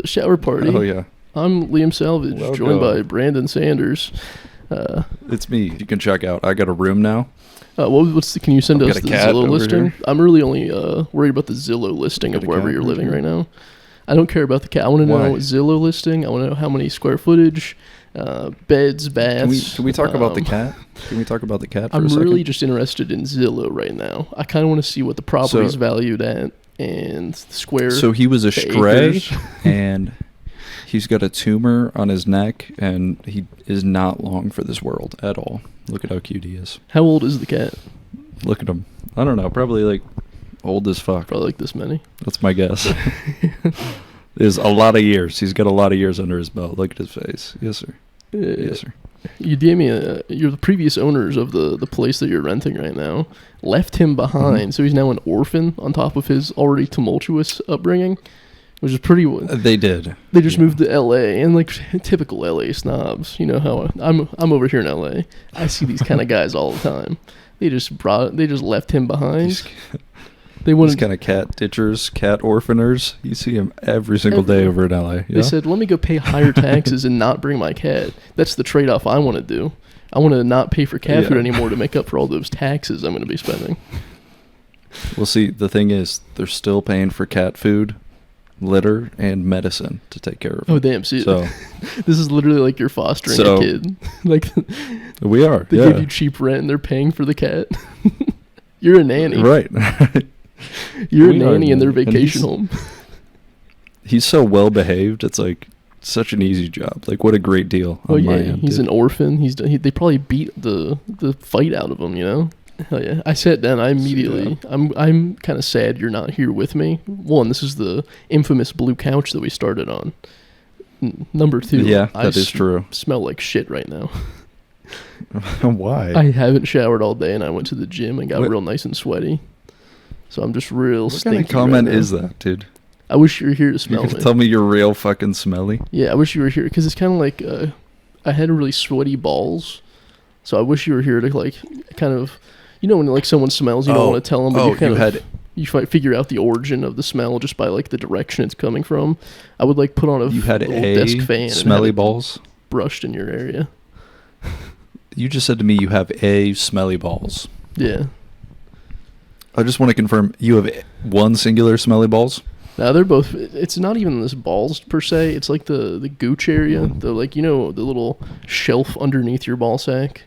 the shower party. Oh, yeah. I'm Liam Salvage, Welcome. joined by Brandon Sanders. It's me. You can check out. I got a room now. Can you send I've us got a the cat Zillow over listing? here. I'm really only worried about the Zillow listing of Got a wherever cat you're over living here. right now. I don't care about the cat. I want to know Why? Zillow listing. I want to know how many square footage, beds, baths. Can we talk about the cat? Can we talk about the cat for I'm a second? really just interested in Zillow right now. I kind of want to see what the property's valued at and square. So he was a the stray, acres. and he's got a tumor on his neck, and he is not long for this world at all. Look at how cute he is. How old is the cat? Look at him. I don't know. Probably like old as fuck. Probably like this many. That's my guess. There's a lot of years. He's got a lot of years under his belt. Look at his face. Yes, sir. Yes, sir. You gave me you're the previous owners of the place that you're renting right now. Left him behind, so he's now an orphan on top of his already tumultuous upbringing, which is pretty. They did. They just moved to L.A. and like typical L.A. snobs. You know how I'm over here in L.A. I see these kind of guys all the time. They just left him behind. They These wanted kind of cat ditchers, cat orphaners. You see him every single day over in LA. Yeah? They said, let me go pay higher taxes and not bring my cat. That's the trade-off I want to do. I want to not pay for cat food anymore to make up for all those taxes I'm going to be spending. Well, see, the thing is, they're still paying for cat food, litter, and medicine to take care of them. Oh, damn. See, So this is literally like you're fostering a kid. Like we are. They give you cheap rent and they're paying for the cat. You're a nanny. Right. You're a We are nanny in their nanny. And vacation home. He's so well behaved. It's like such an easy job. Like, what a great deal on my end. He's dude. an orphan. They probably beat the fight out of him, you know? Hell yeah. I sat down. I immediately, I'm kind of sad you're not here with me. One, this is the infamous blue couch that we started on. Number two, Yeah, that is true. Smell like shit right now. Why? I haven't showered all day and I went to the gym and got What? real nice and sweaty. So I'm just real What stinky kind of comment right now. is that, dude? I wish you were here to You smell can me. tell me you're real fucking smelly. Yeah, I wish you were here because it's kind of like I had really sweaty balls, so I wish you were here to like kind of, you know, when like someone smells, you don't want to tell them, but you figure out the origin of the smell just by like the direction it's coming from. I would like put on a You had little a desk fan, smelly and have it balls. brushed in your area. You just said to me you have a smelly balls. Yeah. I just want to confirm you have one singular smelly balls. Now they're both. It's not even this balls per se. It's like the gooch area, the like the little shelf underneath your ball sack.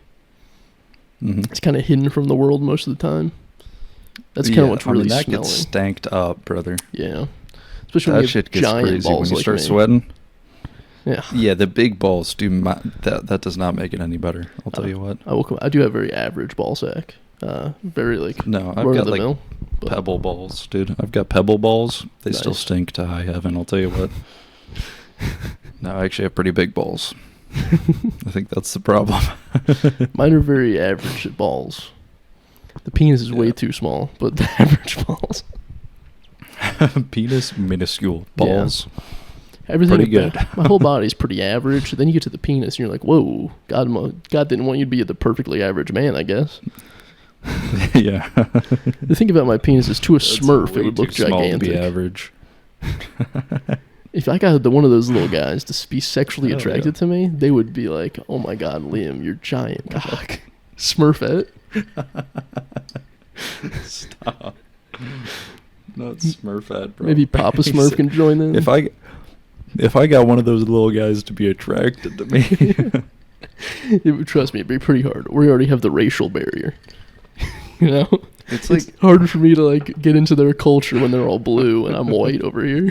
Mm-hmm. It's kind of hidden from the world most of the time. That's kind of what's really that smelling. gets stanked up, brother. Yeah, especially when That you shit have gets giant crazy balls when you like start me. sweating. Yeah, Yeah, the big balls do. That does not make it any better. I'll tell you what. I do have very average ball sack. Very like No, I've run got of the like mill. But pebble balls, dude. I've got pebble balls. They still Nice. stink to high heaven. I'll tell you what. No, I actually have pretty big balls. I think that's the problem. Mine are very average balls. The penis is way Yeah. too small, but the average balls. Penis minuscule balls. Everything Pretty good. My whole body's pretty average. Then you get to the penis, and you're like, "Whoa, God didn't want you to be the perfectly average man, I guess." Yeah. The thing about my penis is, to a That's Smurf, it way would look too small to gigantic. be average. If I got one of those little guys to be sexually Hell attracted yeah. to me, they would be like, "Oh my God, Liam, you're giant cock." Smurfette. Stop. Not Smurfette, bro. Maybe Papa He Smurf said- can join in. If I got one of those little guys to be attracted to me, Trust me, it'd be pretty hard. We already have the racial barrier. You know? it's like It's hard for me to like get into their culture when they're all blue and I'm white over here.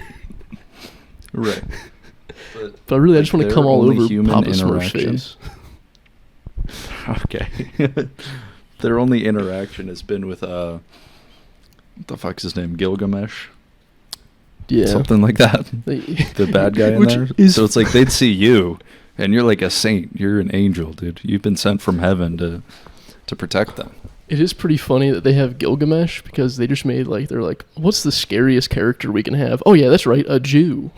right. But really, I just want to their come all only over human Papa Smurf's interaction- face. Okay. Their only interaction has been with what the fuck's his name? Gilgamesh? Yeah. Something like that. The bad guy in Which there. is- So it's like they'd see you and you're like a saint. You're an angel, dude. You've been sent from heaven to protect them. It is pretty funny that they have Gilgamesh because they just made they're like, what's the scariest character we can have? Oh yeah, that's right, a Jew.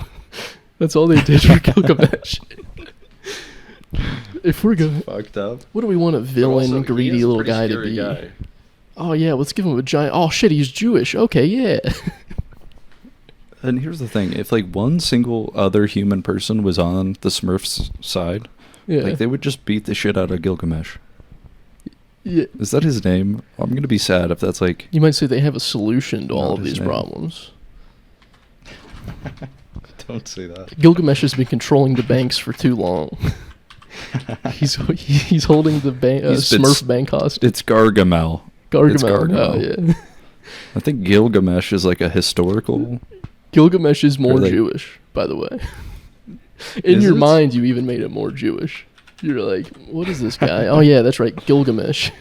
That's all they did for Gilgamesh. If we're going, Fucked up. what do we want a villain, greedy little guy to be? Oh yeah, let's give him a giant. Oh shit, he's Jewish. Okay, yeah. And here's the thing: if like one single other human person was on the Smurfs' side, like they would just beat the shit out of Gilgamesh. Yeah. Is that his name? I'm gonna be sad if that's like. You might say they have a solution to all of these problems. Don't say that. Gilgamesh has been controlling the banks for too long. He's holding the Smurf bank hostage. It's Gargamel. Gargamel. Oh yeah. I think Gilgamesh is like a historical. Gilgamesh is more Jewish, by the way. In your mind, you even made it more Jewish. You're like, what is this guy? Oh yeah, that's right, Gilgamesh.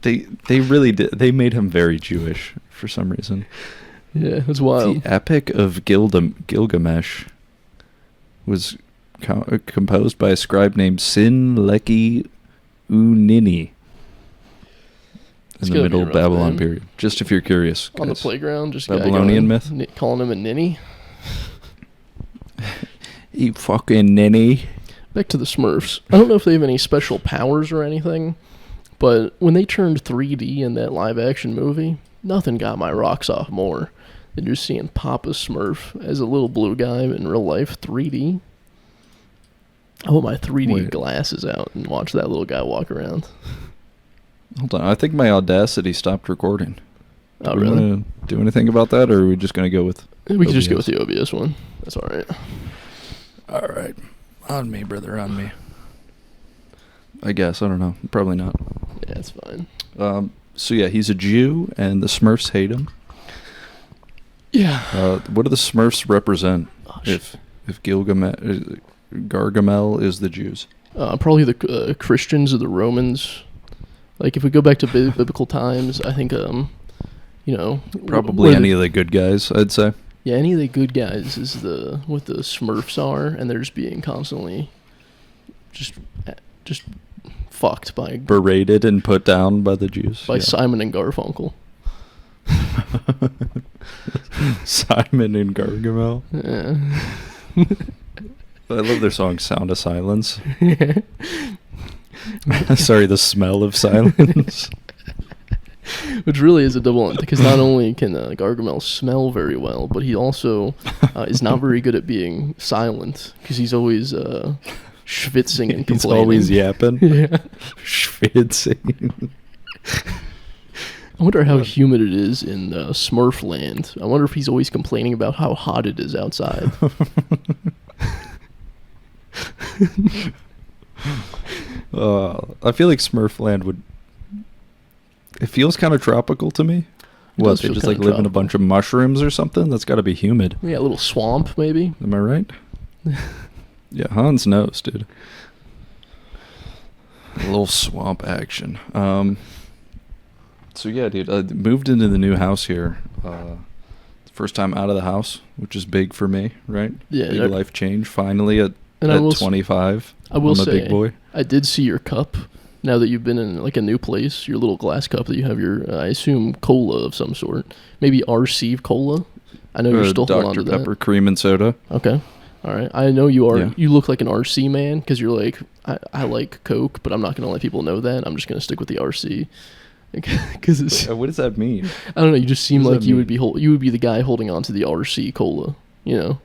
They really did. They made him very Jewish for some reason. Yeah, it's wild. The Epic of Gilgamesh was composed by a scribe named Sin-Leki Unini in the Middle Babylon period. Just if you're curious. On the playground, just Babylonian myth. Calling him a ninny. You fucking ninny. Back to the Smurfs. I don't know if they have any special powers or anything, but when they turned 3D in that live-action movie, nothing got my rocks off more than just seeing Papa Smurf as a little blue guy in real life 3D. I put my 3D glasses out and watch that little guy walk around. Hold on, I think my Audacity stopped recording. Oh, really? Do you want to do anything about that, or are we just going to go with We can just go with the OBS one. That's all right. All right. On me, brother, on me. I guess, I don't know. Probably not. Yeah, it's fine. So yeah, he's a Jew, and the Smurfs hate him. Yeah. What do the Smurfs represent if Gargamel is the Jews? Probably the Christians or the Romans. Like, if we go back to biblical times, I think, probably any of the good guys, I'd say. Yeah, any of the good guys is what the Smurfs are, and they're just being constantly just fucked by... Berated and put down by the Jews. By Simon and Garfunkel. Simon and Gargamel. Yeah. I love their song Sound of Silence. Sorry, the smell of silence. Which really is a double end, because not only can Gargamel smell very well, but he also is not very good at being silent, because he's always schwitzing and complaining. He's always yapping. Yeah. Schwitzing. I wonder how humid it is in Smurf land. I wonder if he's always complaining about how hot it is outside. I feel like Smurfland would... It feels kind of tropical to me. What, they just like live in a bunch of mushrooms or something? That's got to be humid. Yeah, a little swamp maybe. Am I right? Yeah, Hans knows, dude. A little swamp action. So yeah, dude, I moved into the new house here. First time out of the house, which is big for me, right? Yeah. Big life change, finally at 25. I will say, I'm a big boy. I did see your cup. Now that you've been in like a new place, your little glass cup that you have your, I assume, cola of some sort. Maybe RC cola. I know you're still holding on to that. Dr. Pepper, cream and soda. Okay. All right. I know you are. Yeah. You look like an RC man because you're like, I like Coke, but I'm not going to let people know that. I'm just going to stick with the RC. Cause it's, what does that mean? I don't know. You just seem like you would be the guy holding on to the RC cola. You know,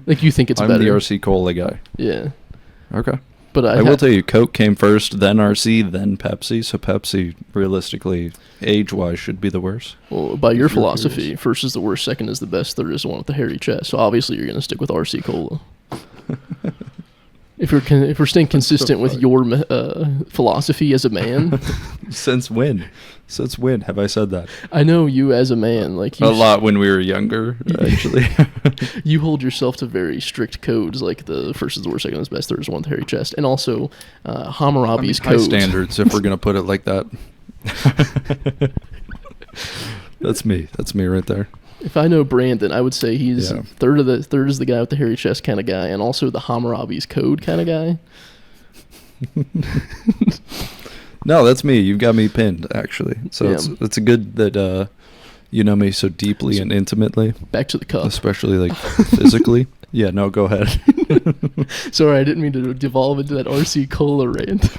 like you think it's better. I'm the RC cola guy. Yeah. Okay. But I will tell you, Coke came first, then RC, then Pepsi. So Pepsi, realistically, age-wise, should be the worst. Well, by your philosophy, first is the worst, second is the best, third is the one with the hairy chest. So obviously, you're going to stick with RC Cola. If we're staying consistent with your philosophy as a man. Since when? Since when have I said that? I know you as a man, like a lot when we were younger. Actually, you hold yourself to very strict codes, like the first is the worst, second is the best, third is the one with the hairy chest, and also Hammurabi's codes. High standards, if we're gonna put it like that. That's me. That's me right there. If I know Brandon, I would say he's third is the guy with the hairy chest kind of guy, and also the Hammurabi's code kind of guy. No, that's me. You've got me pinned, actually. So it's good that you know me so deeply and intimately. Back to the cup, especially like physically. Yeah, no, go ahead. Sorry, I didn't mean to devolve into that RC Cola rant.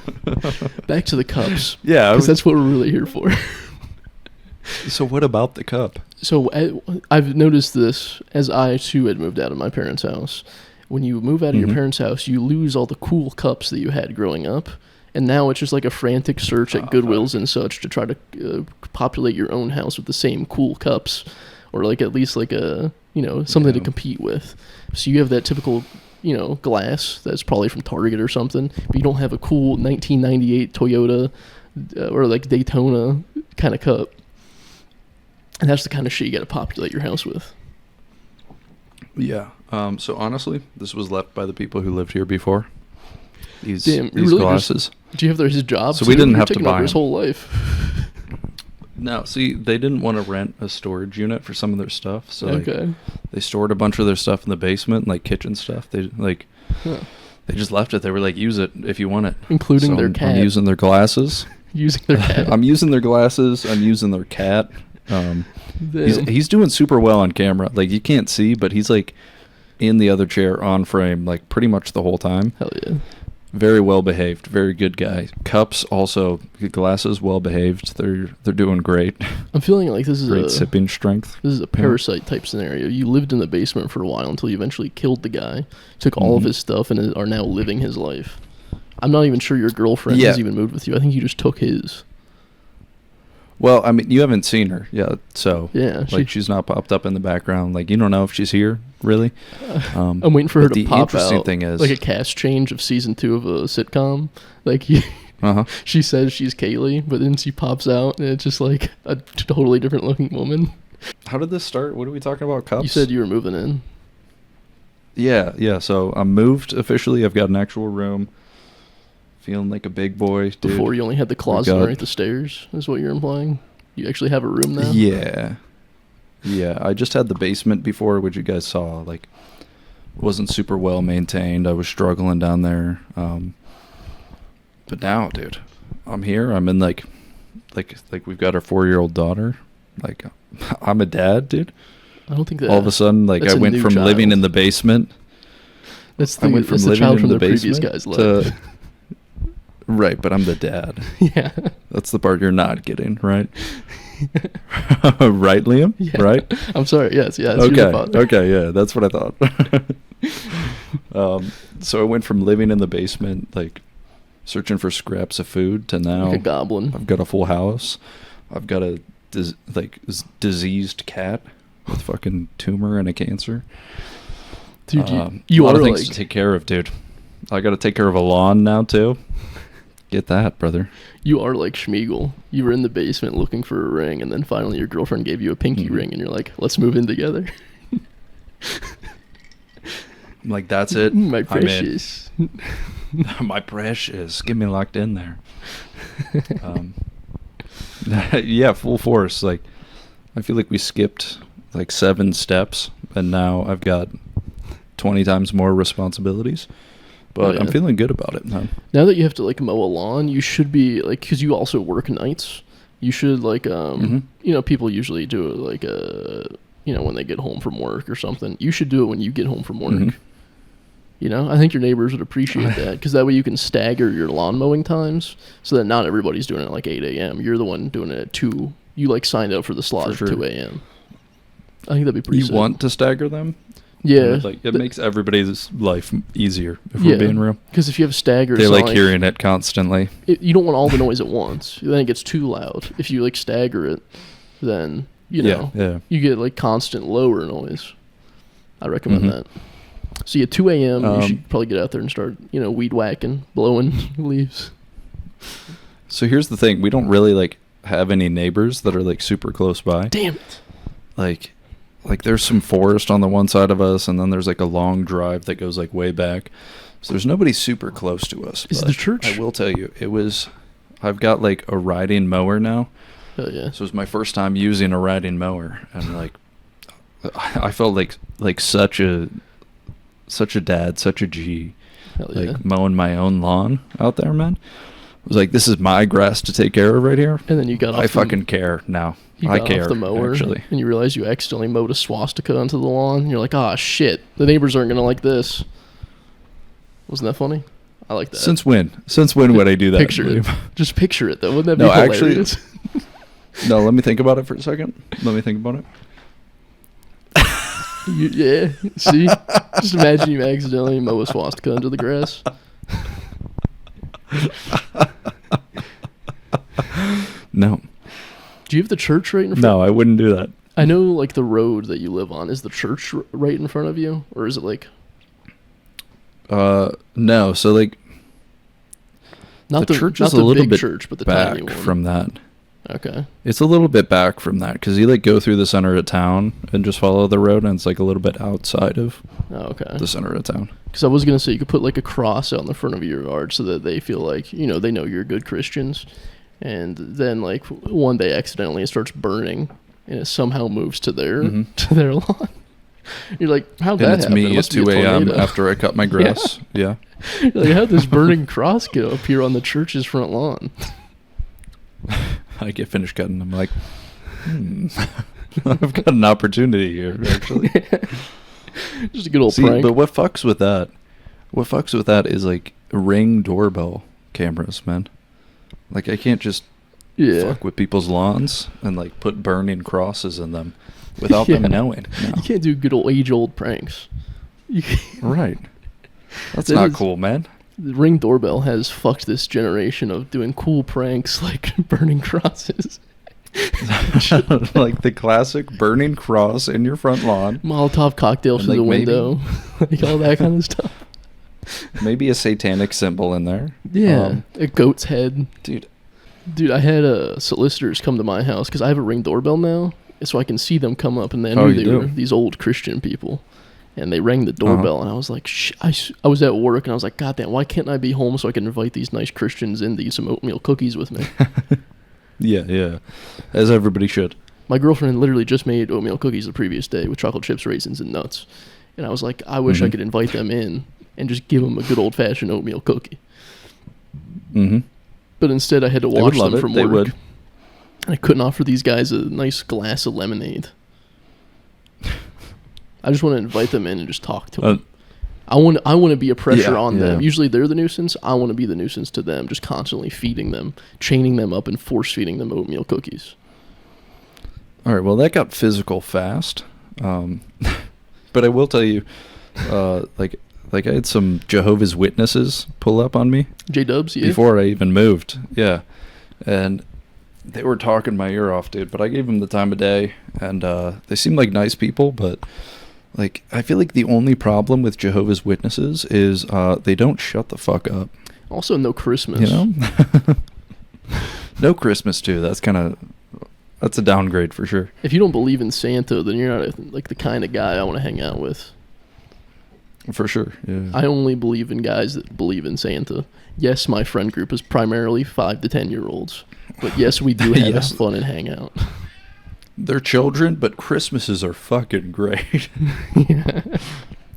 Back to the cups. Yeah, because that's what we're really here for. So what about the cup? So I've noticed this as I too had moved out of my parents' house. When you move out of your parents' house, you lose all the cool cups that you had growing up, and now it's just like a frantic search at Goodwills and such to try to populate your own house with the same cool cups, or like at least like a something to compete with. So you have that typical glass that's probably from Target or something, but you don't have a cool 1998 Toyota or like Daytona kind of cup. And that's the kind of shit you got to populate your house with. Yeah. So honestly, this was left by the people who lived here before. These really glasses. Do you have his job? So we didn't have to buy his whole life. No, see, they didn't want to rent a storage unit for some of their stuff, so they stored a bunch of their stuff in the basement, like kitchen stuff. They they just left it. They were like, use it if you want it, including their cat. I'm using their glasses. Using their cat. I'm using their glasses. I'm using their cat. He's doing super well on camera. Like you can't see, but he's like in the other chair on frame, like pretty much the whole time. Hell yeah. Very well behaved, very good guy. Cups also, glasses well behaved. They're doing great. I'm feeling like this is great sipping strength. This is a Parasite type scenario. You lived in the basement for a while until you eventually killed the guy, took all of his stuff, and are now living his life. I'm not even sure your girlfriend has even moved with you. I think you just took his. Well, I mean, you haven't seen her yet, so yeah, she's not popped up in the background. Like, you don't know if she's here, really. I'm waiting for her to pop out. The interesting thing is, like a cast change of season 2 of a sitcom. Like, she says she's Kaylee, but then she pops out, and it's just like a totally different looking woman. How did this start? What are we talking about? Cups? You said you were moving in. Yeah. So I'm moved officially. I've got an actual room. Feeling like a big boy, dude. Before you only had the closet underneath the stairs, is what you're implying? You actually have a room now? Yeah. I just had the basement before, which you guys saw. Like, wasn't super well maintained. I was struggling down there. But now, dude, I'm here. I'm in like we've got our 4-year-old daughter. Like, I'm a dad, dude. I don't think that. All of a sudden, like, I went from living in the basement. That's the child from the previous guy's life. Right, but I'm the dad. Yeah. That's the part you're not getting, right? Right, Liam? Yeah. Right? I'm sorry, yes. Okay, yeah, that's what I thought. So I went from living in the basement, like, searching for scraps of food, to now like a goblin. I've got a full house. I've got a diseased cat with fucking tumor and a cancer. Dude, you are a lot of things to take care of, dude. I got to take care of a lawn now, too. Get that, brother. You are like Schmeagol. You were in the basement looking for a ring, and then finally your girlfriend gave you a pinky ring, and you're like, let's move in together. I'm like, that's it. My precious. My precious. Get me locked in there. Yeah, full force. Like, I feel like we skipped like 7 steps, and now I've got 20 times more responsibilities. But I'm feeling good about it now. Now that you have to like mow a lawn, you should be like, because you also work nights. You should like, people usually do it like, when they get home from work or something. You should do it when you get home from work. I think your neighbors would appreciate that, because that way you can stagger your lawn mowing times so that not everybody's doing it at like 8 a.m. You're the one doing it at 2. You like signed up for the slot at 2 a.m. I think that'd be pretty sick. You want to stagger them? Yeah. Like, it makes everybody's life easier, if we're being real. Because if you have a stagger, they like hearing it constantly. You don't want all the noise at once. Then it gets too loud. If you like stagger it, then, you get like constant lower noise. I recommend that. So 2 a.m., you should probably get out there and start, weed whacking, blowing leaves. So here's the thing. We don't really like have any neighbors that are like super close by. Damn it. Like there's some forest on the one side of us, and then there's like a long drive that goes like way back. So there's nobody super close to us. Is it the church? I will tell you, I've got like a riding mower now. Oh yeah. So it was my first time using a riding mower, and like I felt like such a dad, such a G. Like mowing my own lawn out there, man. I was like, this is my grass to take care of right here. And then you got off. I fucking care now. I care, off the mower, actually. And you realize you accidentally mowed a swastika onto the lawn. You're like, ah, shit. The neighbors aren't going to like this. Wasn't that funny? I like that. Since when? Since when would I do that? Picture it. Just picture it, though. Wouldn't that be hilarious? No, let me think about it for a second. Let me think about it. Yeah, see? Just imagine you accidentally mow a swastika under the grass. No. Do you have the church right in front? No, I wouldn't do that. I know, like, the road that you live on, is the church right in front of you? Or is it, like... No, so, like... Not the church is a little bit church, but the back tiny one. from that. Okay. It's a little bit back from that, because you, like, go through the center of town and just follow the road, and it's, like, a little bit outside of the center of town. Because I was going to say, you could put, like, a cross out in the front of your yard so that they feel like, you know, they know you're good Christians. And then, like, one day accidentally it starts burning, and it somehow moves to their lawn. You're like, how'd that happen? And it's me at 2 a.m. after I cut my grass. Yeah. Like, how'd this burning cross appear on the church's front lawn? I get finished cutting. I'm like, I've got an opportunity here, actually. Just a good old prank. But what fucks with that is, like, Ring doorbell cameras, man. Like, I can't just fuck with people's lawns and, like, put burning crosses in them without them knowing. No. You can't do good old age-old pranks. Right. That's not cool, man. The Ring doorbell has fucked this generation of doing cool pranks like burning crosses. Like the classic burning cross in your front lawn. Molotov cocktails through the window. Like all that kind of stuff. Maybe a satanic symbol in there. Yeah. A goat's head. Dude, I had solicitors come to my house because I have a Ring doorbell now. So I can see them come up, and then I knew they were these old Christian people. And they rang the doorbell, and I was like, I was at work, and I was like, God damn, why can't I be home so I can invite these nice Christians in to eat some oatmeal cookies with me? Yeah. As everybody should. My girlfriend literally just made oatmeal cookies the previous day with chocolate chips, raisins, and nuts. And I was like, I wish I could invite them in and just give them a good old-fashioned oatmeal cookie. Mm-hmm. But instead, I had to watch them from work. Would. I couldn't offer these guys a nice glass of lemonade. I just want to invite them in and just talk to them. I want to be a pressure on them. Usually they're the nuisance. I want to be the nuisance to them, just constantly feeding them, chaining them up, and force feeding them oatmeal cookies. All right, well, that got physical fast. But I will tell you, like I had some Jehovah's Witnesses pull up on me. J-dubs, yeah. Before I even moved, yeah. And they were talking my ear off, dude. But I gave them the time of day, and they seemed like nice people, but... Like, I feel like the only problem with Jehovah's Witnesses is they don't shut the fuck up. Also, no Christmas. You know? No Christmas, too. That's a downgrade for sure. If you don't believe in Santa, then you're not, like, the kind of guy I want to hang out with. For sure, yeah. I only believe in guys that believe in Santa. Yes, my friend group is primarily 5 to 10-year-olds. But yes, we do have fun and hang out. They're children, but Christmases are fucking great. Yeah.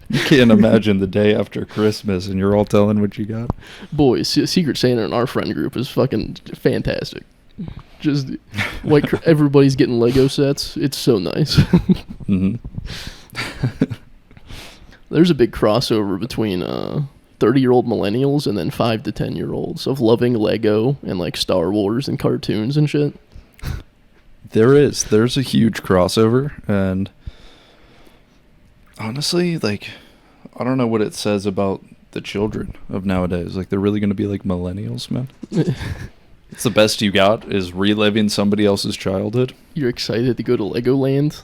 You can't imagine the day after Christmas and you're all telling what you got. Boys, Secret Santa in our friend group is fucking fantastic. Just like everybody's getting Lego sets. It's so nice. Mm-hmm. There's a big crossover between 30-year-old millennials and then 5 to 10-year-olds of loving Lego and like Star Wars and cartoons and shit. There's a huge crossover, and honestly, like, I don't know what it says about the children of nowadays. Like, they're really going to be like millennials, man. It's the best you got is reliving somebody else's childhood. You're excited to go to Legoland?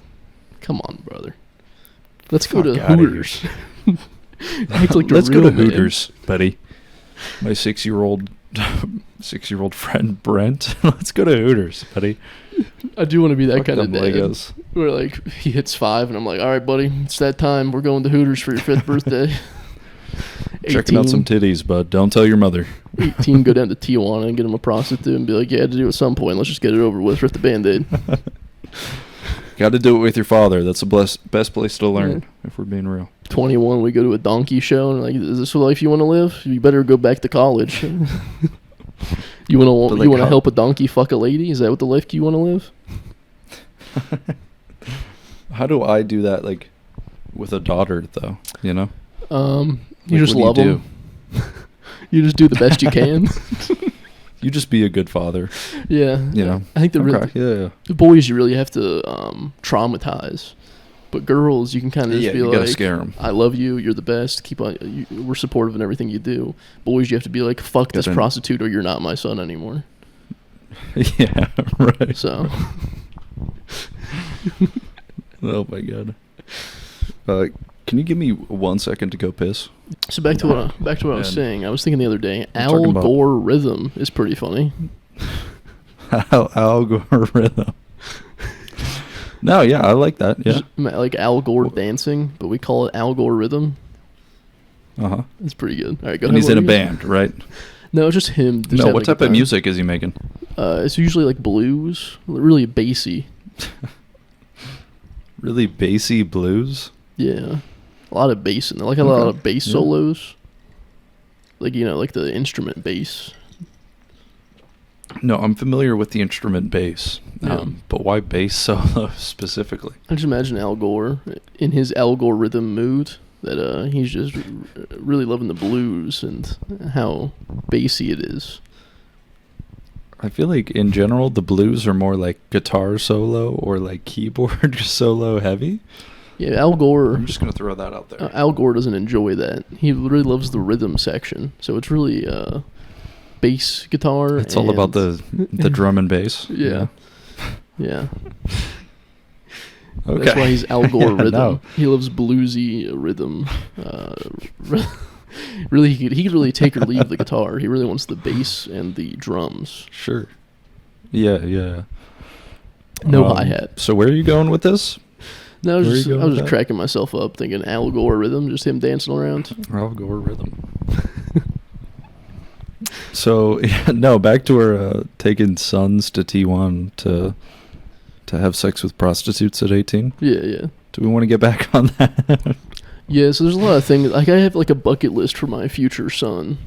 Come on, brother. Let's go to Hooters. Let's go to Hooters, buddy. My 6-year-old friend Brent. Let's go to Hooters, buddy. I do want to be that kind of dad. Legos. Where like he hits 5 and I'm like, all right, buddy, it's that time. We're going to Hooters for your 5th birthday. Checking out some titties, bud. Don't tell your mother. 18, go down to Tijuana and get him a prostitute and be like, yeah, I had to do it at some point. Let's just get it over with. Rip the Band-Aid. Got to do it with your father. That's the best place to learn, if we're being real. 21, we go to a donkey show and like, is this the life you want to live? You better go back to college. You want to help a donkey fuck a lady? Is that what the life you want to live? How do I do that, like, with a daughter, though? You know? You just love them. You just do the best you can. You just be a good father. Yeah. You know. I think the boys you really have to traumatize. But girls, you can kind of just be like, scare them. I love you, you're the best, keep on, we're supportive in everything you do. Boys, you have to be like, fuck this prostitute or you're not my son anymore. Yeah, right. So. Oh my God. Can you give me 1 second to go piss? So back to what I was saying. I was thinking the other day, Al-Gore-Rhythm is pretty funny. Al-Gore-Rhythm. No, yeah, I like that. Yeah, like Al Gore dancing, but we call it Al-Gore-Rhythm. It's pretty good. All right, go ahead. And he's in a band, right? No, it's just him. No, what type of music is he making? It's usually like blues, really bassy. Really bassy blues? Yeah. A lot of bass in there. Like a lot of bass solos. Like, like the instrument bass. No, I'm familiar with the instrument bass. But why bass solo specifically? I just imagine Al Gore in his Al-Gore-Rhythm mood that he's just really loving the blues and how bassy it is. I feel like in general the blues are more like guitar solo or like keyboard solo heavy. Yeah, Al Gore. I'm just gonna throw that out there. Al Gore doesn't enjoy that. He really loves the rhythm section, so it's really bass guitar. It's all about the drum and bass. Yeah. Yeah. Okay. That's why he's Al-Gore-Rhythm. No. He loves bluesy rhythm. Really, he could really take or leave the guitar. He really wants the bass and the drums. Sure. Yeah. No hi-hat. So where are you going with this? No, I was just cracking myself up thinking Al-Gore-Rhythm, just him dancing around. Al-Gore-Rhythm. So, back to our taking sons to T1 to have sex with prostitutes at 18. Yeah. Do we want to get back on that? Yeah, so there's a lot of things. Like, I have like a bucket list for my future son.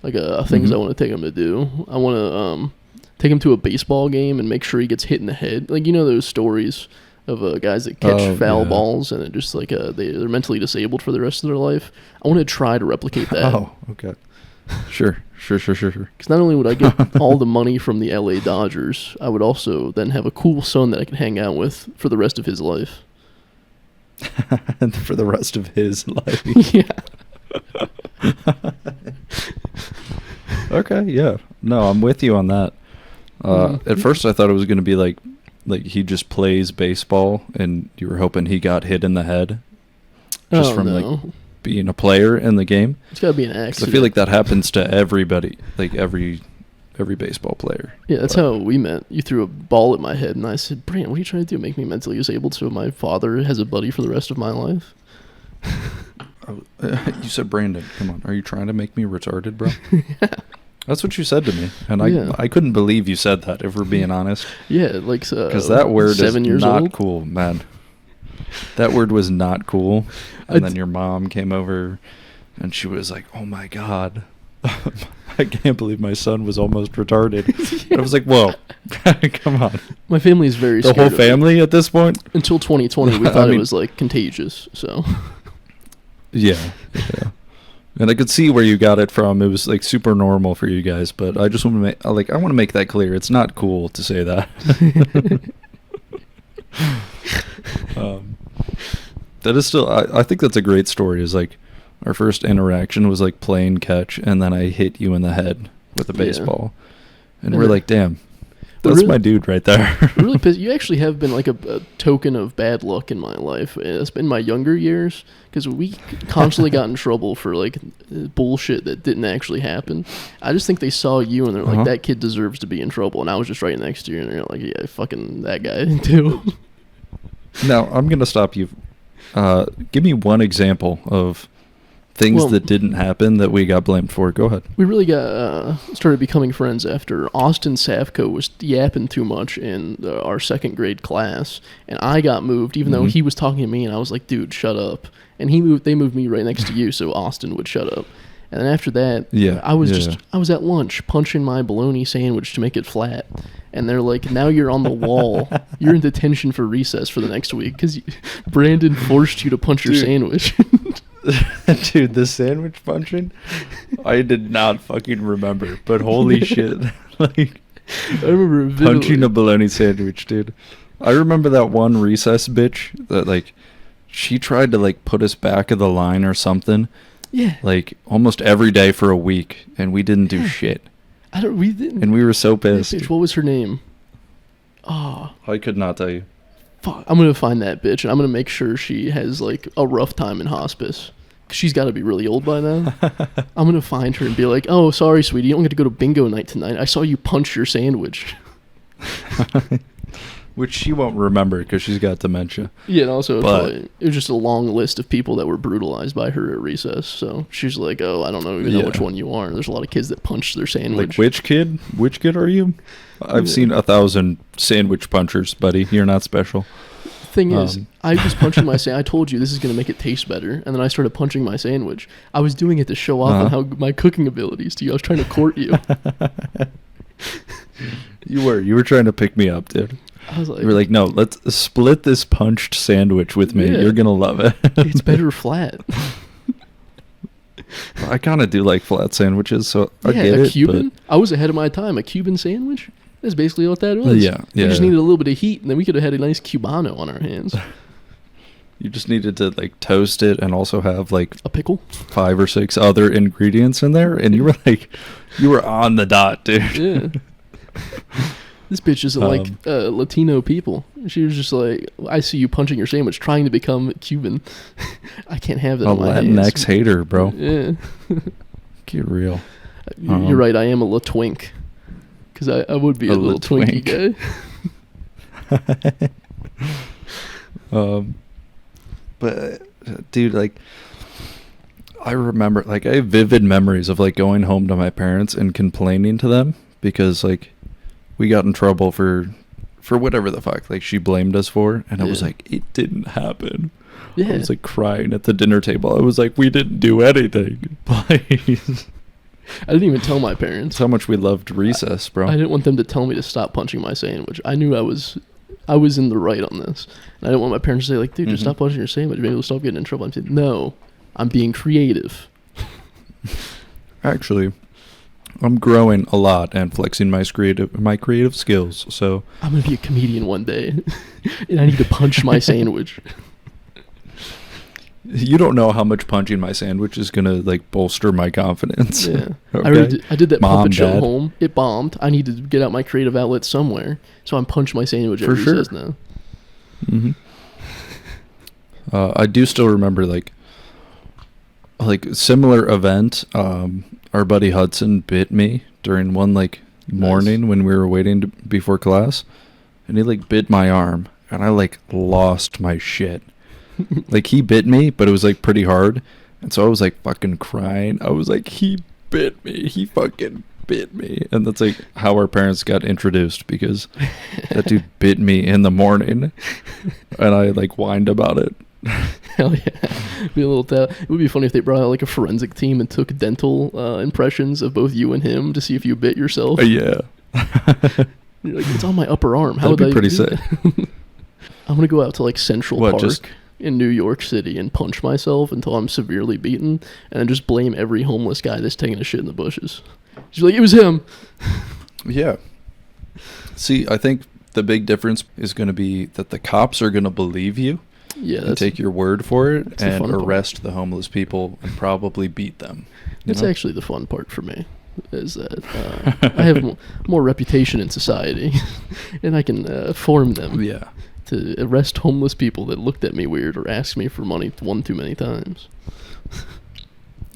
Like, things I want to take him to do. I want to take him to a baseball game and make sure he gets hit in the head. Like, those stories of guys that catch foul balls and it just like they're mentally disabled for the rest of their life. I want to try to replicate that. Oh, okay. Sure. Because not only would I get all the money from the LA Dodgers, I would also then have a cool son that I could hang out with for the rest of his life. For the rest of his life. Yeah. Okay, yeah. No, I'm with you on that. At first I thought it was going to be like he just plays baseball and you were hoping he got hit in the head. Just like being a player in the game. It's got to be an accident. I feel like that happens to everybody, like every baseball player. Yeah, that's how we met. You threw a ball at my head, and I said, Brant, what are you trying to do? Make me mentally disabled so my father has a buddy for the rest of my life? You said Brandon. Come on. Are you trying to make me retarded, bro? Yeah. That's what you said to me. And I couldn't believe you said that, if we're being honest. Yeah, like... Because that word 7 years is not old. cool, man. That word was not cool. And then your mom came over, and she was like, oh, my God. I can't believe my son was almost retarded. I was like, whoa, come on. My family is very scared. The whole family at this point? Until 2020, we thought it was, like, contagious, so... Yeah. And I could see where you got it from. It was like super normal for you guys, but I just want to make I want to make that clear. It's not cool to say that. That is still I think that's a great story. Is like our first interaction was like playing catch, and then I hit you in the head with a baseball, and we're like, damn. That's my dude right there. Really pissed. You actually have been like a token of bad luck in my life. It's been my younger years because we constantly got in trouble for like bullshit that didn't actually happen. I just think they saw you and they're like, that kid deserves to be in trouble. And I was just right next to you and they're like, yeah, fucking that guy too. Now, I'm going to stop you. Give me one example of things that didn't happen that we got blamed for. Go ahead. We really got started becoming friends after Austin Savko was yapping too much in our second grade class, and I got moved even though he was talking to me, and I was like, dude, shut up. And they moved me right next to you so Austin would shut up. And then after that, I was at lunch punching my bologna sandwich to make it flat. And they're like, now you're on the wall. You're in detention for recess for the next week because Brandon forced you to punch your sandwich. Dude, the sandwich punching, I did not fucking remember, but holy shit. Like, I remember vividly. Punching a bologna sandwich, dude. I remember that one recess bitch that, like, she tried to, like, put us back of the line or something. Yeah. Like, almost every day for a week, and we didn't do shit. We didn't. And we were so pissed. Bitch, what was her name? Oh. I could not tell you. Fuck. I'm going to find that bitch, and I'm going to make sure she has, like, a rough time in hospice. She's got to be really old by now. I'm going to find her and be like, oh, sorry, sweetie, you don't get to go to bingo night tonight. I saw you punch your sandwich. Which she won't remember because she's got dementia. Yeah, and also it was just a long list of people that were brutalized by her at recess. So she's like, oh, I don't know which one you are. There's a lot of kids that punch their sandwich. Like, which kid? Which kid are you? I've seen 1,000 sandwich punchers, buddy. You're not special. Thing is, I was punching my sandwich. I told you this is going to make it taste better, and then I started punching my sandwich. I was doing it to show off on how my cooking abilities to you. I was trying to court you. You were trying to pick me up, dude. I was like, you were like, no, let's split this punched sandwich with me. Yeah. You're gonna love it. It's better flat. I kind of do like flat sandwiches, so I get it. Cuban. I was ahead of my time. A Cuban sandwich. That's basically what that was. Yeah. We just needed a little bit of heat, and then we could have had a nice Cubano on our hands. You just needed to, like, toast it and also have, like, a pickle, 5 or 6 other ingredients in there, and you were on the dot, dude. Yeah. This bitch is like Latino people. She was just like, I see you punching your sandwich, trying to become Cuban. I can't have that. A Latinx hater, bro. Yeah. Get real. You're right. I am a Latwink. Because I would be a little Twinkie guy. But, dude, like, I remember, like, I have vivid memories of, like, going home to my parents and complaining to them because, like, we got in trouble for whatever the fuck, like, she blamed us for, and I was like, it didn't happen. Yeah. I was, like, crying at the dinner table. I was like, we didn't do anything. Please. I didn't even tell my parents. That's how much we loved recess, bro. I didn't want them to tell me to stop punching my sandwich. I knew I was in the right on this. And I didn't want my parents to say, like, dude, just stop punching your sandwich. Maybe we'll stop getting in trouble. I'm saying, no, I'm being creative. Actually, I'm growing a lot and flexing my creative skills, so... I'm going to be a comedian one day, and I need to punch my sandwich. You don't know how much punching my sandwich is going to, like, bolster my confidence. Yeah. Okay? I did that puppet show at home. It bombed. I need to get out my creative outlet somewhere, so I'm punching my sandwich every recess now. Mm-hmm. I do still remember, like similar event. Our buddy Hudson bit me during one, like, morning when we were waiting before class, and he, like, bit my arm, and I, like, lost my shit. Like, he bit me, but it was, like, pretty hard, and so I was, like, fucking crying. I was like, he bit me. He fucking bit me. And that's, like, how our parents got introduced, because that dude bit me in the morning, and I, like, whined about it. Hell yeah. It would be funny if they brought out, like, a forensic team and took dental impressions of both you and him to see if you bit yourself. Yeah. You're like, it's on my upper arm. How would that be pretty sick? I'm going to go out to, like, Central Park in New York City and punch myself until I'm severely beaten, and then just blame every homeless guy that's taking a shit in the bushes. She's like, it was him. Yeah. See, I think the big difference is going to be that the cops are going to believe you. Yeah, and take your word for it and arrest the homeless people and probably beat them. That's actually the fun part for me, is that I have more reputation in society, and I can form them to arrest homeless people that looked at me weird or asked me for money one too many times.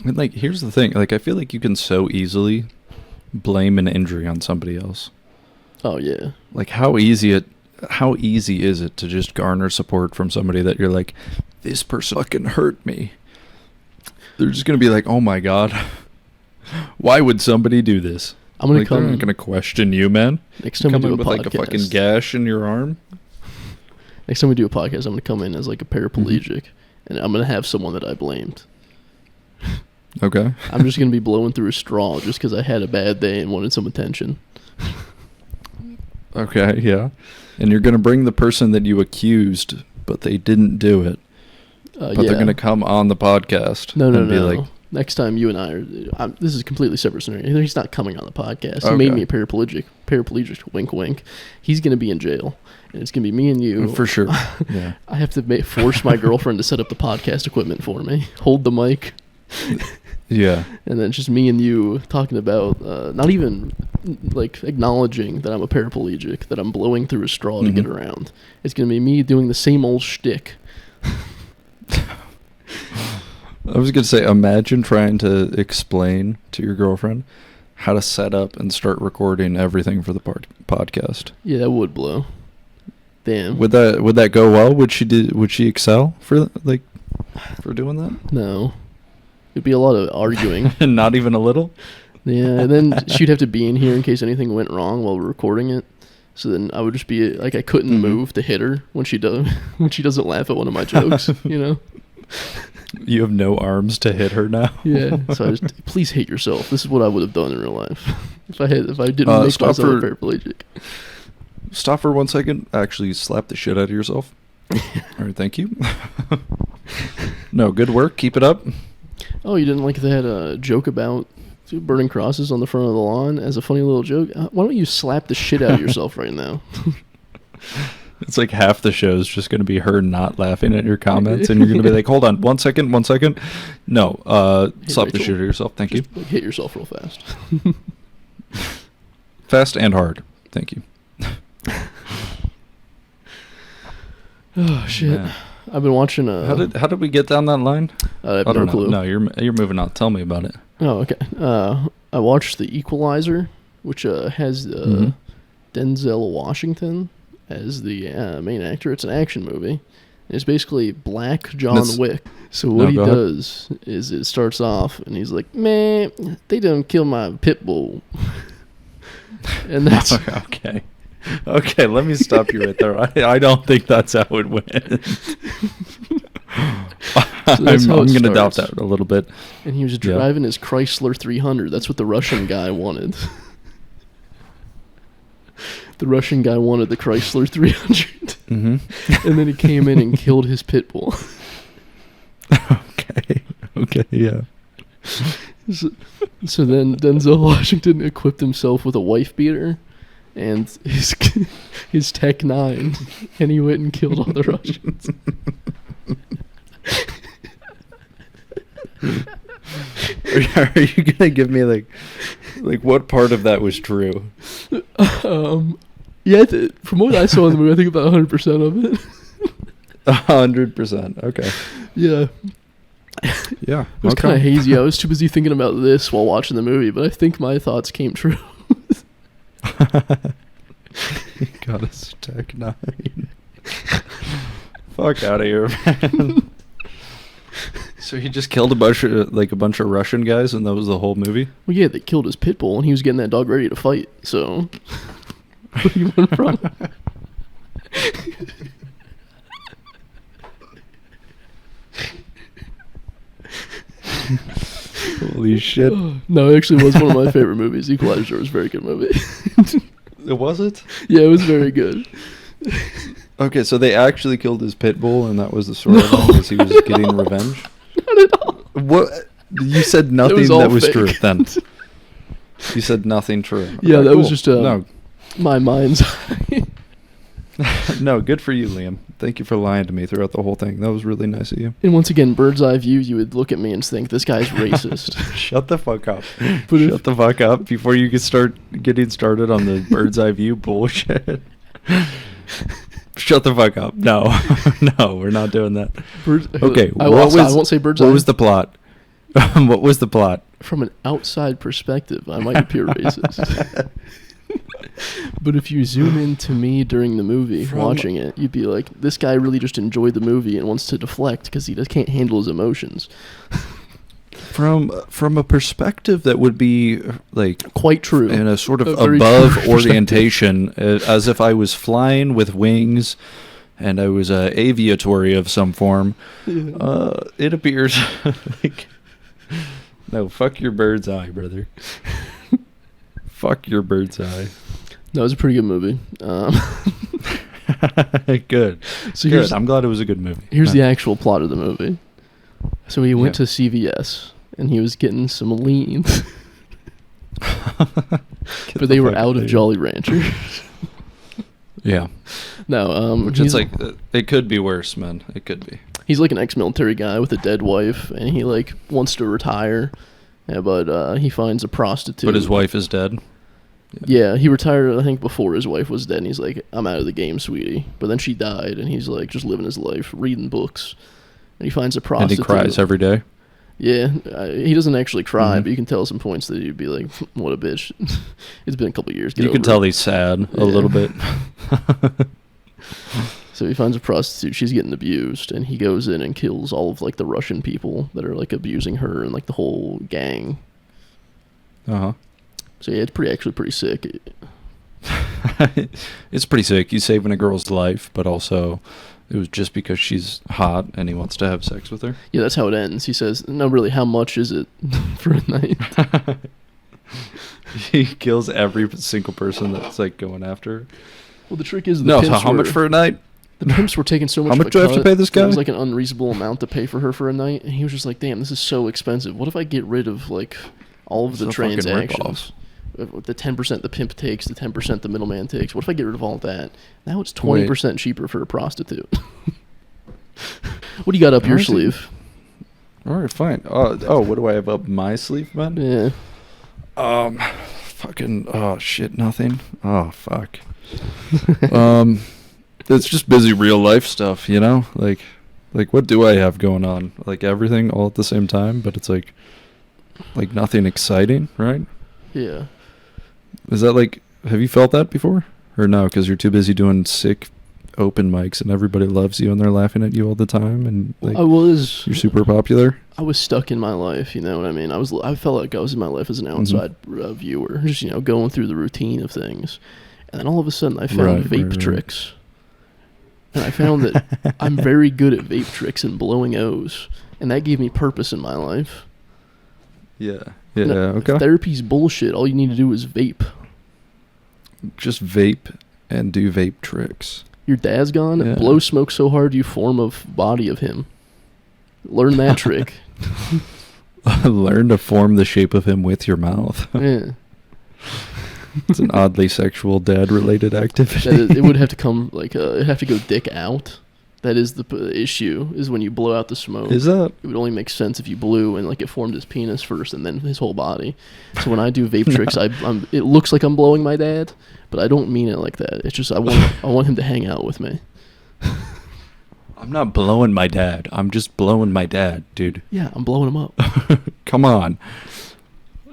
And, like, here's the thing. Like, I feel like you can so easily blame an injury on somebody else. Oh, yeah. Like, how easy is it to just garner support from somebody that you're like, this person fucking hurt me? They're just going to be like, oh my God, why would somebody do this? I'm going to They're not going to question you, man. Next time we do a podcast. Like a fucking gash in your arm. Next time we do a podcast, I'm going to come in as, like, a paraplegic, and I'm going to have someone that I blamed. Okay. I'm just going to be blowing through a straw just because I had a bad day and wanted some attention. Okay, yeah. And you're going to bring the person that you accused, but they didn't do it. But they're going to come on the podcast and be like, next time you and I are, this is a completely separate scenario. He's not coming on the podcast. He Okay. made me a paraplegic. Wink, wink. He's gonna be in jail, and it's gonna be me and you for sure. Yeah. I have to force my girlfriend to set up the podcast equipment for me, hold the mic. Yeah. And then just me and you talking about not even like acknowledging that I'm a paraplegic, that I'm blowing through a straw to get around. It's gonna be me doing the same old shtick. I was going to say, imagine trying to explain to your girlfriend how to set up and start recording everything for the podcast. Yeah, that would blow. Damn. Would that go well? Would she excel for doing that? No. It'd be a lot of arguing. Not even a little? Yeah, and then she'd have to be in here in case anything went wrong while we're recording it. So then I would just be like, I couldn't move to hit her when she doesn't laugh at one of my jokes, you know? You have no arms to hit her now. Yeah. So please hate yourself. This is what I would have done in real life if I didn't make myself paraplegic. Stop for 1 second. Actually, slap the shit out of yourself. All right, thank you. No, good work. Keep it up. Oh, you didn't like that joke about burning crosses on the front of the lawn as a funny little joke? Why don't you slap the shit out of yourself right now? It's like half the show is just going to be her not laughing at your comments, and you're going to be like, hold on, 1 second. No, slap the shit out of yourself. Thank you. Hit yourself real fast. Fast and hard. Thank you. Oh, shit. Man. I've been watching How did we get down that line? I have no clue. No, you're moving on. Tell me about it. Oh, okay. I watched The Equalizer, which has Denzel Washington as the main actor. It's an action movie. It's basically Black John Wick. So what he does is it starts off and he's like, man, they done kill my pit bull. And that's okay. Okay, let me stop you right there. I don't think that's how it went. I'm going to doubt that a little bit. And he was driving his Chrysler 300. That's what the Russian guy wanted. The Russian guy wanted the Chrysler 300. And then he came in and killed his pit bull. Okay, yeah. So then Denzel Washington equipped himself with a wife beater and his Tech 9, and he went and killed all the Russians. Are you gonna give me like what part of that was true? Yeah, from what I saw in the movie, I think about 100% of it. 100%. Okay. Yeah. Yeah. It was kind of hazy. I was too busy thinking about this while watching the movie, but I think my thoughts came true. You got us Tech 9. Fuck out of here, man. So he just killed a bunch of Russian guys, and that was the whole movie? Well, yeah, they killed his pit bull, and he was getting that dog ready to fight. So, where do you went from? Holy shit! No, it actually was one of my favorite movies. Equalizer was a very good movie. Was it? Yeah, it was very good. Okay, so they actually killed his pit bull, and that was the storyline because he was getting revenge. Not at all. What? You said nothing that was true then. You said nothing true. Yeah, that was just my mind's eye. No, good for you, Liam. Thank you for lying to me throughout the whole thing. That was really nice of you. And once again, bird's eye view, you would look at me and think, this guy's racist. Shut the fuck up. Shut the fuck up before you start getting started on the bird's eye view bullshit. Shut the fuck up. No. No, we're not doing that. Okay, I won't say bird's eye. What was the plot? What was the plot? From an outside perspective, I might appear racist. But if you zoom into me during the movie, watching it, you'd be like, this guy really just enjoyed the movie and wants to deflect because he just can't handle his emotions. From a perspective that would be like quite true, in a sort of above orientation, as if I was flying with wings and I was a aviatory of some form. Yeah. It appears like, no, fuck your bird's eye, brother. Fuck your bird's eye. No, it was a pretty good movie. Good. So good. I'm glad it was a good movie. Here's the actual plot of the movie. So he went to CVS and he was getting some lean. But they were out of Jolly Ranchers. Yeah. No, which it's like, it could be worse, man. It could be. He's like an ex-military guy with a dead wife, and he like wants to retire, but he finds a prostitute. But his wife is dead? Yeah, he retired, I think, before his wife was dead, and he's like, I'm out of the game, sweetie. But then she died, and he's like just living his life, reading books, and he finds a prostitute. And he cries every day? Yeah, he doesn't actually cry, but you can tell some points that he'd be like, what a bitch. It's been a couple of years. You can tell he's sad a little bit. So he finds a prostitute, she's getting abused, and he goes in and kills all of like the Russian people that are like abusing her and like the whole gang. Uh-huh. So yeah, it's actually pretty sick. It's pretty sick. He's saving a girl's life, but also it was just because she's hot and he wants to have sex with her. Yeah, that's how it ends. He says, no, really, how much is it for a night? He kills every single person that's like going after her. Well, the trick is how much for a night? The pimps were taking so much. How much do I have to pay this guy? It was like an unreasonable amount to pay for her for a night, and he was just like, damn, this is so expensive. What if I get rid of like all of the transactions? The 10% the pimp takes, the 10% the middleman takes. What if I get rid of all of that? Now it's 20% cheaper for a prostitute. What do you got up your sleeve? All right, fine. What do I have up my sleeve, man? Yeah. Nothing. Oh, fuck. It's just busy real life stuff, you know? Like what do I have going on? Like everything all at the same time, but it's like nothing exciting, right? Yeah. Is that like, have you felt that before? Or no, because you're too busy doing sick open mics and everybody loves you and they're laughing at you all the time and like, you're super popular? I was stuck in my life, you know what I mean? I felt like I was in my life as an outside viewer, just, you know, going through the routine of things. And then all of a sudden I found vape tricks. And I found that I'm very good at vape tricks and blowing O's. And that gave me purpose in my life. Yeah. Yeah, okay. Therapy's bullshit. All you need to do is vape. Just vape and do vape tricks. Your dad's gone. Yeah. Blow smoke so hard you form a body of him. Learn that trick. Learn to form the shape of him with your mouth. Yeah. It's an oddly sexual dad-related activity. It would have to come, like, it'd have to go dick out. That is the issue, is when you blow out the smoke. Is that? It would only make sense if you blew and, like, it formed his penis first and then his whole body. So when I do vape tricks, it looks like I'm blowing my dad, but I don't mean it like that. It's just I want him to hang out with me. I'm not blowing my dad. I'm just blowing my dad, dude. Yeah, I'm blowing him up. Come on.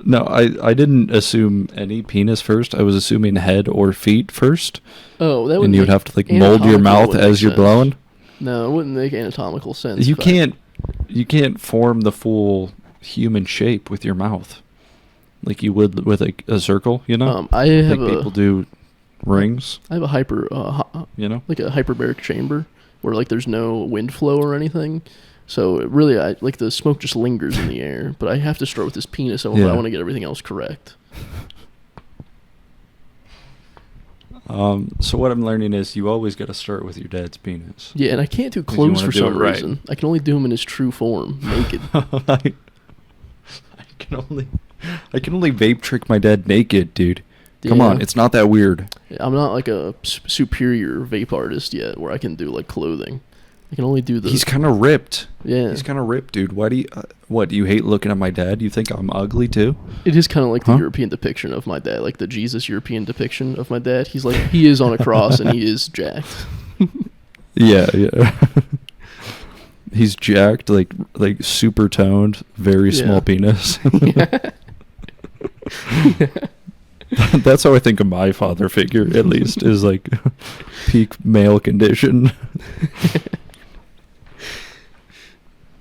No, I didn't assume any penis first. I was assuming head or feet first. Oh, that would. And you would have to like mold your mouth as you're blowing. No, it wouldn't make anatomical sense. You can't form the full human shape with your mouth, like you would with a circle. You know, I have people do rings. I have a like a hyperbaric chamber where like there's no wind flow or anything. So really, like the smoke just lingers in the air, but I have to start with this penis. I want to get everything else correct. So what I'm learning is you always got to start with your dad's penis. Yeah, and I can't do clothes for some reason. I can only do him in his true form, naked. I can only vape trick my dad naked, dude. Yeah. Come on, it's not that weird. I'm not like a superior vape artist yet, where I can do like clothing. I can only do the... He's kind of ripped. Yeah. He's kind of ripped, dude. Why do you... do you hate looking at my dad? You think I'm ugly, too? It is kind of like the European depiction of my dad, like the Jesus European depiction of my dad. He's like... He is on a cross, and he is jacked. Yeah. He's jacked, like super toned, very small penis. That's how I think of my father figure, at least, is like peak male condition.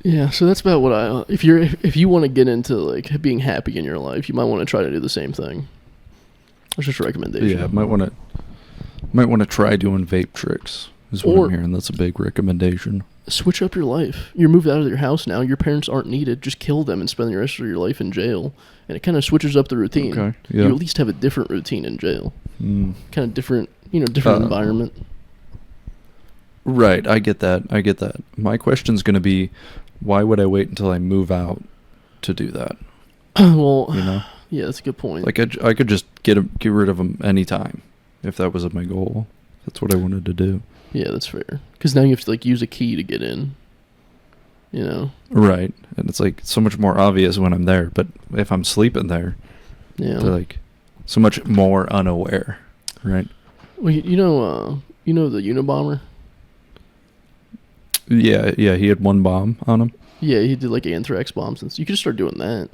Yeah, so that's about what if you want to get into like being happy in your life, you might want to try to do the same thing. That's just a recommendation. Yeah, might want to try doing vape tricks. Is what I'm hearing. That's a big recommendation. Switch up your life. You're moved out of your house now. Your parents aren't needed. Just kill them and spend the rest of your life in jail. And it kind of switches up the routine. Okay. Yeah. You at least have a different routine in jail. Kind of different, different environment. Right. I get that. My question's going to be, why would I wait until I move out to do that. Well, you know? Yeah, that's a good point. Like I could just get rid of them anytime if that was my goal. That's what I wanted to do. Yeah, that's fair. Because now you have to like use a key to get in. You know. Right, and it's like so much more obvious when I'm there. But if I'm sleeping there, they're like so much more unaware. Right. Well, you know the Unabomber. Yeah, he had one bomb on him. Yeah, he did like anthrax bombs, and you can just start doing that.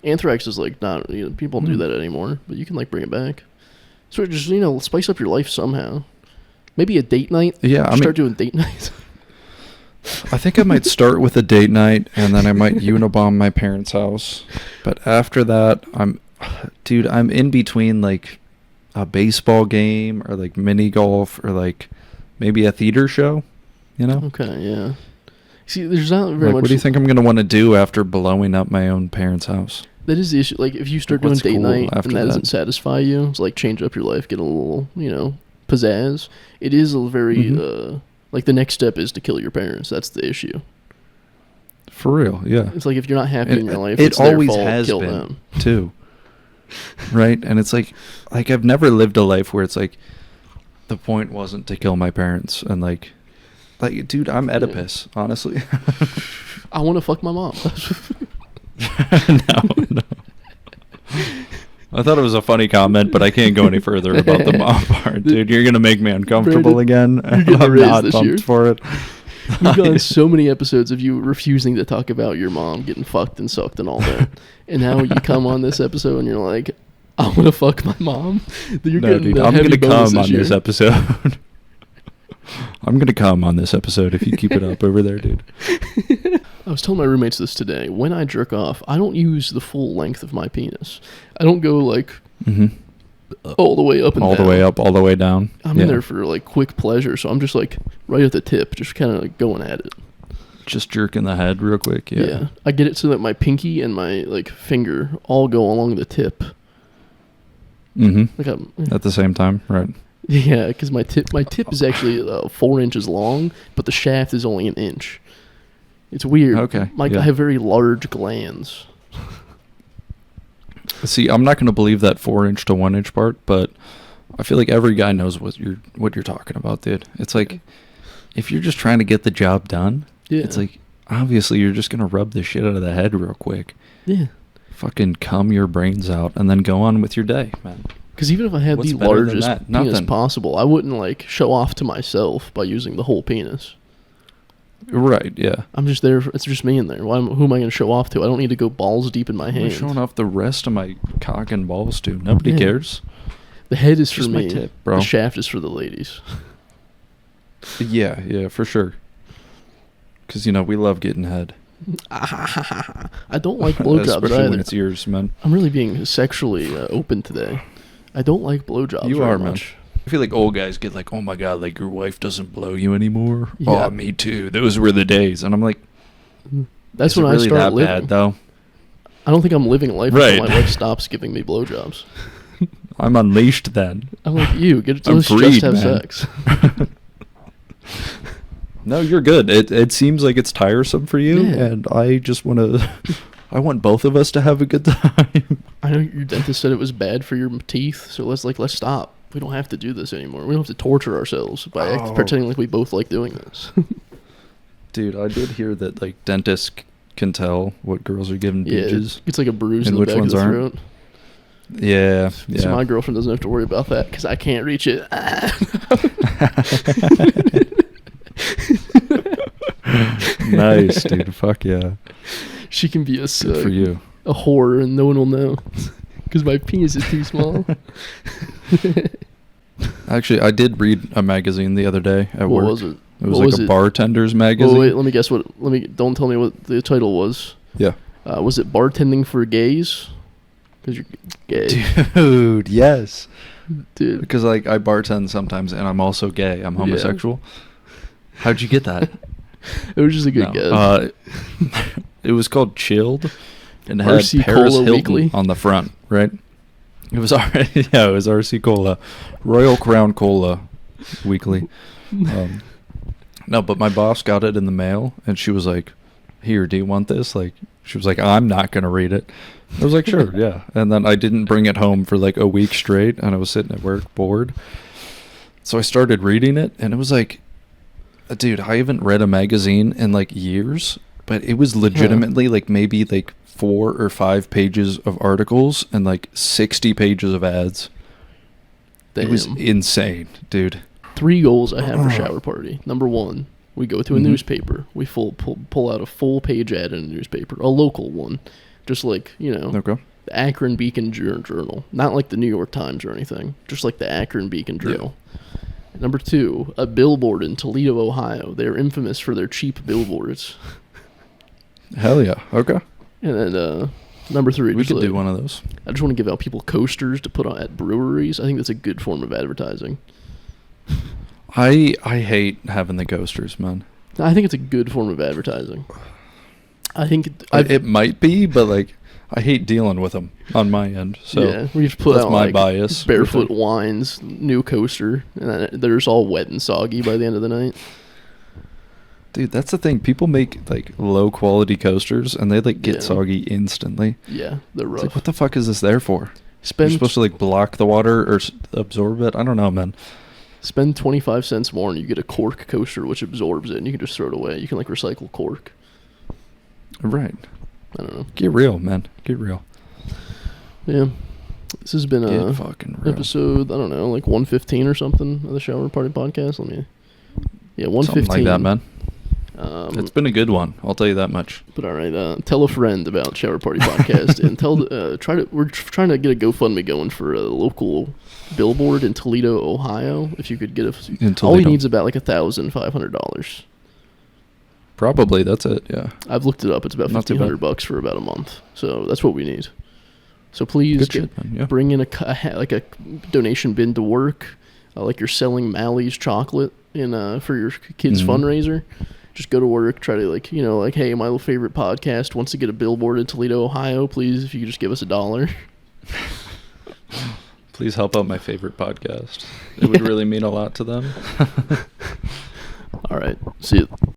Anthrax is like not, people don't do that anymore, but you can like bring it back. So just spice up your life somehow. Maybe a date night. Yeah, start doing date nights. I think I might start with a date night, and then I might unibomb my parents' house. But after that, I'm in between like a baseball game or like mini golf or like maybe a theater show. You know? Okay, yeah. See, there's not very much. What do you think I'm gonna want to do after blowing up my own parents' house? That is the issue. Like, if you start doing date night and that doesn't satisfy you, it's like change up your life, get a little, pizzazz. It is a very, like, the next step is to kill your parents. That's the issue. For real, yeah. It's like if you're not happy in your life, it's always their fault, has kill been them too. Right, and it's like I've never lived a life where it's like the point wasn't to kill my parents, and like, dude, I'm Oedipus, honestly. I want to fuck my mom. No. I thought it was a funny comment, but I can't go any further about the mom part, dude. You're gonna make me uncomfortable again. I'm not pumped for it. We've gone so many episodes of you refusing to talk about your mom getting fucked and sucked and all that, and now you come on this episode and you're like, I want to fuck my mom. I'm gonna come on this episode. I'm going to come on this episode if you keep it up over there, dude. I was telling my roommates this today. When I jerk off, I don't use the full length of my penis. I don't go like all the way up and down. All the way up, all the way down. I'm in there for like quick pleasure, so I'm just like right at the tip, just kind of like going at it. Just jerking the head real quick, yeah. I get it so that my pinky and my like finger all go along the tip. Like at the same time, right? Yeah, because my tip is actually 4 inches long, but the shaft is only 1 inch. It's weird. Okay. I have very large glands. See, I'm not going to believe that 4 inch to 1 inch part, but I feel like every guy knows what you're talking about, dude. It's like if you're just trying to get the job done, it's like obviously you're just going to rub the shit out of the head real quick. Yeah. Fucking cum your brains out and then go on with your day, man. Because even if I had the largest penis possible, I wouldn't like show off to myself by using the whole penis. Right, yeah. I'm just there. It's just me in there. Who am I going to show off to? I don't need to go balls deep in my hand. I'm showing off the rest of my cock and balls to. Nobody cares. The head is for me. My tip, bro. The shaft is for the ladies. Yeah, for sure. Because, we love getting head. I don't like blowjobs Especially either. when it's yours, man. I'm really being sexually open today. I don't like blowjobs very much. I feel like old guys get like, oh my God, like your wife doesn't blow you anymore. Yeah. Oh, me too. Those were the days. And I'm like, that's when I really start that living. Bad, though? I don't think I'm living life until my wife stops giving me blowjobs. I'm unleashed then. I'm like, let's freed, just have man. sex. No, you're good. It seems like it's tiresome for you, and I just want to... I want both of us to have a good time. I know your dentist said it was bad for your teeth, so let's stop. We don't have to do this anymore. We don't have to torture ourselves by pretending like we both like doing this. Dude, I did hear that like dentists can tell what girls are giving peaches. It's like a bruise in the back of the throat. Yeah. So my girlfriend doesn't have to worry about that because I can't reach it. Nice, dude. Fuck yeah. She can be good for you. A whore and no one will know because my penis is too small. Actually, I did read a magazine the other day at work. What was it? It was a bartender's magazine. Wait, let me guess. Don't tell me what the title was. Yeah. Was it Bartending for Gays? Because you're gay. Dude, yes. Dude. Because like I bartend sometimes and I'm also gay. I'm homosexual. How'd you get that? It was just a good guess. It was called Chilled and it had RC Paris Cola Hilton Weekly on the front, right? It was it was RC Cola, Royal Crown Cola Weekly. No, but my boss got it in the mail and she was like, here, do you want this? Like, she was like, I'm not going to read it. I was like, sure, yeah. And then I didn't bring it home for like a week straight, and I was sitting at work bored. So I started reading it, and it was like, dude, I haven't read a magazine in like years, but it was legitimately like maybe like 4 or 5 pages of articles and like 60 pages of ads. Damn. It was insane, dude. 3 goals I have for Shower Party. Number 1, we go to a newspaper. We pull out a full page ad in a newspaper, a local one, just like, you know, the Akron Beacon Journal, not like the New York Times or anything, just like the Akron Beacon Journal. Yeah. Number 2, a billboard in Toledo, Ohio. They're infamous for their cheap billboards. Hell yeah. Okay. And then number 3, we could do one of those. I just want to give out people coasters to put on at breweries. I think that's a good form of advertising. I hate having the coasters, man. I think it's a good form of advertising. I think it might be, but like, I hate dealing with them on my end. So yeah, we just put out my like bias. Barefoot Wine's new coaster, and then they're just all wet and soggy by the end of the night. Dude, that's the thing. People make like low quality coasters, and they like get soggy instantly. Yeah, they're rough. Like, what the fuck is this there for? You're supposed to like block the water or absorb it? I don't know, man. Spend 25 cents more, and you get a cork coaster, which absorbs it, and you can just throw it away. You can like recycle cork. Right. I don't know. Get real, man. Get real. Yeah. This has been a fucking real. episode, I don't know, like 115 or something of the Shower Party podcast. 115. Something like that, man. It's been a good one. I'll tell you that much. But all right, tell a friend about Shower Party podcast, and we're trying to get a GoFundMe going for a local billboard in Toledo, Ohio. If you could get all he needs is about like $1,500. Probably that's it. Yeah, I've looked it up. It's about $1,500 for about a month. So that's what we need. So please bring in a donation bin to work, like you're selling Mally's chocolate for your kids' fundraiser. Just go to work, try to hey, my little favorite podcast wants to get a billboard in Toledo, Ohio. Please, if you could just give us $1. Please help out my favorite podcast. It would really mean a lot to them. All right. See you.